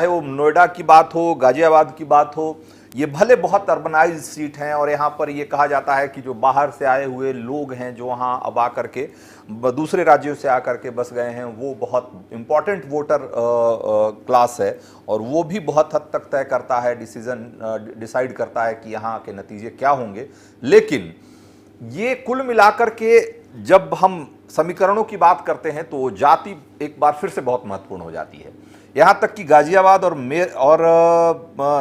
चाहे वो नोएडा की बात हो, गाजियाबाद की बात हो, ये भले बहुत अर्बनाइज सीट हैं और यहाँ पर ये कहा जाता है कि जो बाहर से आए हुए लोग हैं जो वहाँ अब आकर के दूसरे राज्यों से आकर के बस गए हैं, वो बहुत इम्पॉर्टेंट वोटर क्लास है और वो भी बहुत हद तक तय करता है, डिसाइड करता है कि यहाँ के नतीजे क्या होंगे। लेकिन ये कुल मिलाकर के जब हम समीकरणों की बात करते हैं तो जाति एक बार फिर से बहुत महत्वपूर्ण हो जाती है। यहाँ तक कि गाजियाबाद और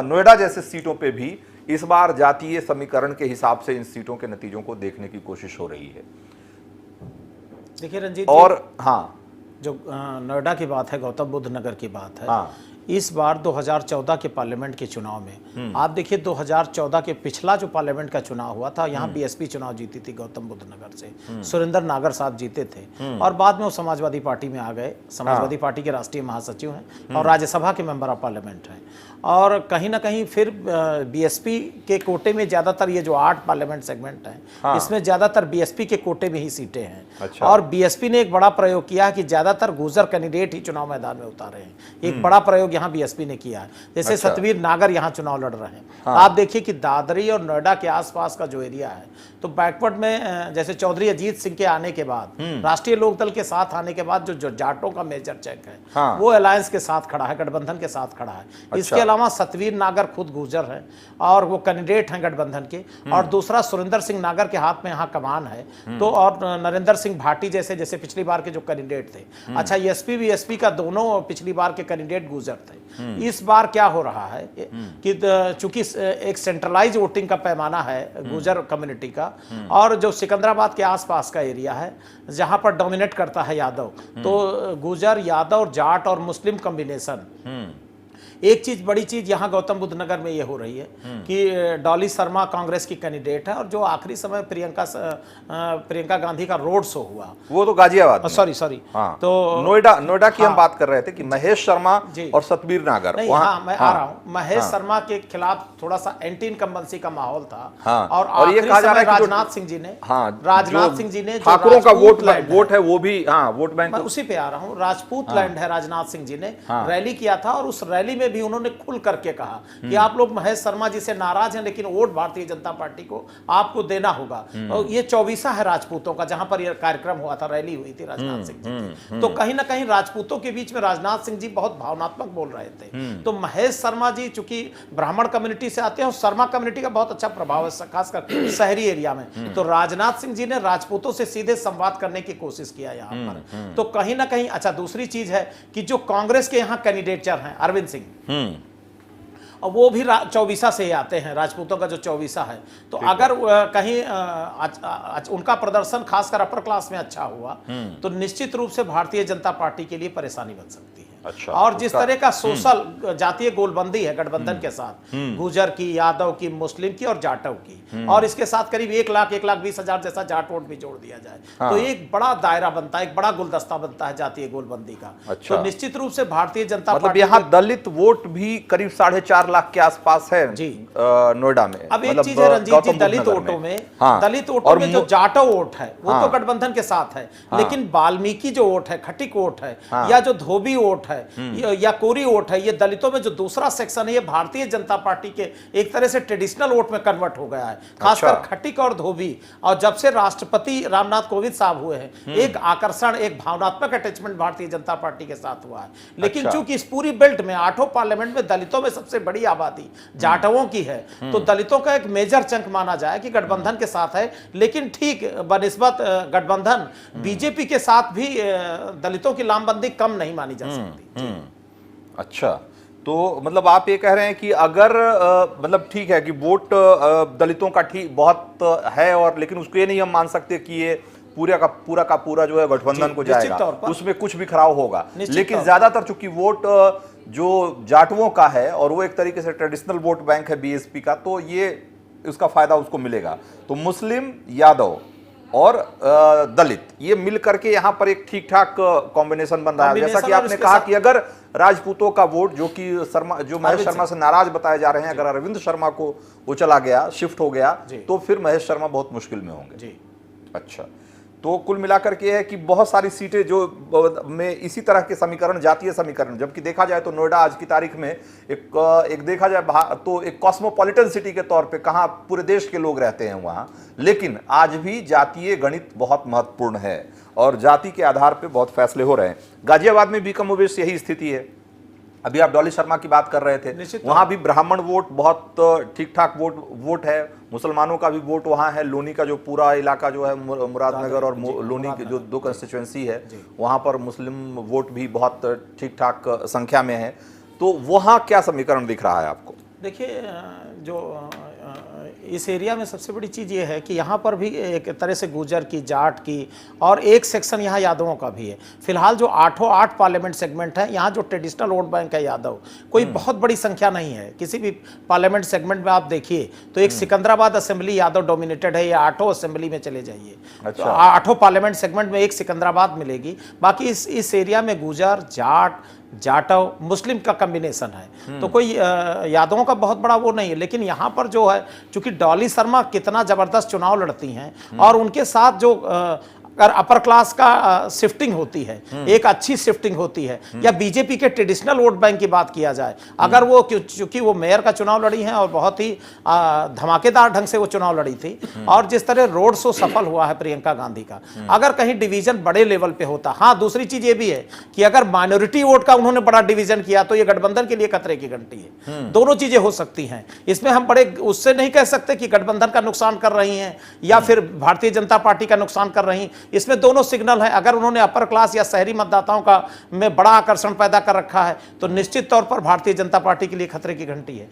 नोएडा जैसे सीटों पे भी इस बार जातीय समीकरण के हिसाब से इन सीटों के नतीजों को देखने की कोशिश हो रही है। देखिए रंजीत, और हाँ, जो नोएडा की बात है, गौतम बुद्ध नगर की बात है, हाँ, इस बार 2014 के पार्लियामेंट के चुनाव में आप देखिए 2014 के पिछला जो पार्लियामेंट का चुनाव हुआ था, यहाँ बीएसपी चुनाव जीती थी गौतम बुद्ध नगर से, सुरेंद्र नागर साहब जीते थे और बाद में वो समाजवादी पार्टी में आ गए। समाजवादी पार्टी के राष्ट्रीय महासचिव हैं और राज्यसभा के मेंबर ऑफ पार्लियामेंट हैं। और कहीं ना कहीं फिर बीएसपी के कोटे में ज़्यादातर ये जो 8 पार्लियामेंट सेगमेंट हैं, इसमें ज़्यादातर बीएसपी के कोटे में ही सीटें हैं। अच्छा। और बीएसपी ने एक बड़ा प्रयोग किया कि ज़्यादातर गुर्जर कैंडिडेट ही चुनाव मैदान में उतारे हैं। एक बड़ा प्रयोग यहाँ बीएसपी ने किया है। जैसे अच्छा। सतवीर नागर यहाँ चुनाव लड़ रहे हैं। आप देखिए कि दादरी और नोएडा के आसपास का जो एरिया है, तो बैकवर्ड में जैसे चौधरी अजीत सिंह के आने के बाद, राष्ट्रीय लोकदल के साथ आने के बाद जो जाटों का मेजर चेक है, वो अलायंस के साथ खड़ा है, गठबंधन के साथ खड़ा है। इसके अलावा सतवीर नागर खुद गुर्जर है और वो कैंडिडेट हैं गठबंधन के, और दूसरा सुरेंद्र सिंह नागर के हाथ में यहाँ कमान है। तो और नरेंद्र सिंह भाटी जैसे पिछली बार के जो कैंडिडेट थे, अच्छा एसपी बीएसपी का दोनों पिछली बार के कैंडिडेट गुर्जर थे। इस बार क्या हो रहा है कि चूंकि एक सेंट्रलाइज वोटिंग का पैमाना है गुर्जर कम्युनिटी का, और जो सिकंदराबाद के आसपास का एरिया है जहां पर डोमिनेट करता है यादव, तो गुर्जर, यादव, जाट और मुस्लिम कॉम्बिनेशन। एक चीज, बड़ी चीज यहाँ गौतम बुद्ध नगर में ये हो रही है कि डॉली शर्मा कांग्रेस की कैंडिडेट है, और जो आखिरी समय प्रियंका गांधी का रोड शो हुआ वो तो गाजियाबाद, सॉरी हाँ, तो नोएडा की हम बात कर रहे थे कि महेश शर्मा और सतबीर नागर। हाँ, मैं आ रहा हूँ। महेश शर्मा के खिलाफ थोड़ा सा एंटी इनकम्बेंसी का माहौल था। हाँ, और ये कहा जा रहा है कि राजनाथ सिंह जी ने ठाकुरों का वोट है वो भी, हाँ, वोट बैंक, मैं उसी पे आ रहा हूँ। राजपूत लैंड है, राजनाथ सिंह जी ने रैली किया था और उस रैली में भी उन्होंने खुल करके कहा कि आप लोग महेश शर्मा जी से नाराज हैं, लेकिन वोट भारतीय जनता पार्टी को आपको देना होगा। और ये चौबीसा है राजपूतों का, जहां पर यह कार्यक्रम हुआ था, रैली हुई थी राजनाथ सिंह जी की। तो कहीं ना कहीं राजपूतों के बीच में राजनाथ सिंह जी बहुत भावनात्मक बोल रहे थे। तो महेश शर्मा जी चूंकि ब्राह्मण कम्युनिटी से आते हैं और शर्मा कम्युनिटी का बहुत अच्छा प्रभाव है खासकर शहरी एरिया में, तो राजनाथ सिंह जी ने राजपूतों से सीधे संवाद करने की कोशिश किया यहाँ पर। तो कहीं ना कहीं, अच्छा दूसरी चीज है कि जो कांग्रेस के यहाँ कैंडिडेटर हैं अरविंद सिंह, और वो भी चौबीसा से ही आते हैं, राजपूतों का जो चौबीसा है। तो अगर कहीं उनका प्रदर्शन खासकर अपर क्लास में अच्छा हुआ तो निश्चित रूप से भारतीय जनता पार्टी के लिए परेशानी बन सकती है। अच्छा, और जिस तरह का सोशल जातीय गोलबंदी है गठबंधन के साथ, गुर्जर की, यादव की, मुस्लिम की और जाटव की, और इसके साथ करीब 1,20,000 जैसा जाट वोट भी जोड़ दिया जाए, तो एक बड़ा दायरा बनता है, एक बड़ा गुलदस्ता बनता है जातीय गोलबंदी का। अच्छा। तो निश्चित रूप से भारतीय जनता मतलब पार्टी, यहाँ दलित वोट भी करीब 4.5 लाख के आसपास है जी नोएडा में। अब एक चीज है रंजीत जी, दलित वोटों में जो जाटव वोट है वो तो गठबंधन के साथ है, लेकिन वाल्मीकि जो वोट है, खटिक वोट है, या जो धोबी वोट है, या कोरी वोट है, ये दलितों में जो दूसरा सेक्शन है, ये भारतीय जनता पार्टी के एक तरह से ट्रेडिशनल वोट में कन्वर्ट हो गया है, खासकर खटिक और धोबी। और जब से राष्ट्रपति रामनाथ कोविंद साहब हुए हैं, एक आकर्षण, एक भावनात्मक अटैचमेंट भारतीय जनता पार्टी के साथ हुआ है। लेकिन चूंकि इस पूरी बेल्ट में 8 पार्लियामेंट में दलितों में सबसे बड़ी आबादी जाटवों की है, तो दलितों का एक मेजर चंक माना जाए कि गठबंधन के साथ है। लेकिन ठीक बनिस्बत गठबंधन बीजेपी के साथ भी दलितों की लामबंदी कम नहीं मानी जा सकती। अच्छा, तो मतलब आप ये कह रहे हैं कि अगर मतलब ठीक है कि वोट दलितों का ठीक बहुत है, और लेकिन उसको ये नहीं हम मान सकते कि ये पूरा का पूरा जो है गठबंधन को जाएगा, उसमें कुछ बिखराव होगा। लेकिन ज्यादातर चूंकि वोट जो जाटवों का है और वो एक तरीके से ट्रेडिशनल वोट बैंक है बीएसपी का, तो ये उसका फायदा उसको मिलेगा। तो मुस्लिम, यादव और दलित ये मिल करके यहाँ पर एक ठीक ठाक कॉम्बिनेशन बन रहा है। जैसा कि आपने कहा कि अगर राजपूतों का वोट जो महेश शर्मा से नाराज बताए जा रहे हैं, अगर अरविंद शर्मा को वो चला गया, शिफ्ट हो गया, तो फिर महेश शर्मा बहुत मुश्किल में होंगे। अच्छा, तो कुल मिलाकर के है कि बहुत सारी सीटें जो में इसी तरह के समीकरण, जातीय समीकरण, जबकि देखा जाए तो नोएडा आज की तारीख में एक देखा जाए तो एक कॉस्मोपॉलिटन सिटी के तौर पे कहाँ पूरे देश के लोग रहते हैं वहाँ, लेकिन आज भी जातीय गणित बहुत महत्वपूर्ण है और जाति के आधार पे बहुत फैसले हो रहे हैं। गाजियाबाद में भी कमोबेश यही स्थिति है। अभी आप डॉली शर्मा की बात कर रहे थे, वहां भी ब्राह्मण वोट बहुत ठीक ठाक वोट है, मुसलमानों का भी वोट वहां है। लोनी का जो पूरा इलाका जो है, मुरादनगर और लोनी की जो दो कंस्टिट्यूएंसी है, वहां पर मुस्लिम वोट भी बहुत ठीक ठाक संख्या में है। तो वहां क्या समीकरण दिख रहा है आपको? देखिए, जो इस एरिया में सबसे बड़ी चीज़ ये है कि यहाँ पर भी एक तरह से गुर्जर की, जाट की और एक सेक्शन यहाँ यादवों का भी है। फिलहाल जो 8 पार्लियामेंट सेगमेंट है, यहाँ जो ट्रेडिशनल वोट बैंक है यादव, कोई बहुत बड़ी संख्या नहीं है। किसी भी पार्लियामेंट सेगमेंट में आप देखिए तो एक सिकंदराबाद असेंबली यादव डोमिनेटेड है, या 8 असेंबली में चले जाइए। अच्छा। तो 8 पार्लियामेंट सेगमेंट में एक सिकंदराबाद मिलेगी। बाकी इस एरिया में गुर्जर, जाट, जाटव, मुस्लिम का कॉम्बिनेशन है। तो कोई यादवों का बहुत बड़ा वो नहीं है। लेकिन यहाँ पर जो है, चूंकि डॉली शर्मा कितना जबरदस्त चुनाव लड़ती हैं और उनके साथ जो अगर अपर क्लास का शिफ्टिंग होती है, एक अच्छी शिफ्टिंग होती है, या बीजेपी के ट्रेडिशनल वोट बैंक की बात किया जाए, अगर वो, चूंकि वो मेयर का चुनाव लड़ी हैं और बहुत ही धमाकेदार ढंग से वो चुनाव लड़ी थी, और जिस तरह रोड शो सफल हुआ है प्रियंका गांधी का, अगर कहीं डिवीजन बड़े लेवल पे होता। हाँ, दूसरी चीज ये भी है कि अगर माइनॉरिटी वोट का उन्होंने बड़ा डिवीजन किया तो ये गठबंधन के लिए खतरे की घंटी है। दोनों चीजें हो सकती हैं इसमें। हम बड़े उससे नहीं कह सकते कि गठबंधन का नुकसान कर रही हैं या फिर भारतीय जनता पार्टी का नुकसान कर रही। इसमें दोनों सिग्नल है। अगर उन्होंने अपर क्लास या शहरी मतदाताओं का में बड़ा आकर्षण पैदा कर रखा है तो निश्चित तौर पर भारतीय जनता पार्टी के लिए खतरे की घंटी है।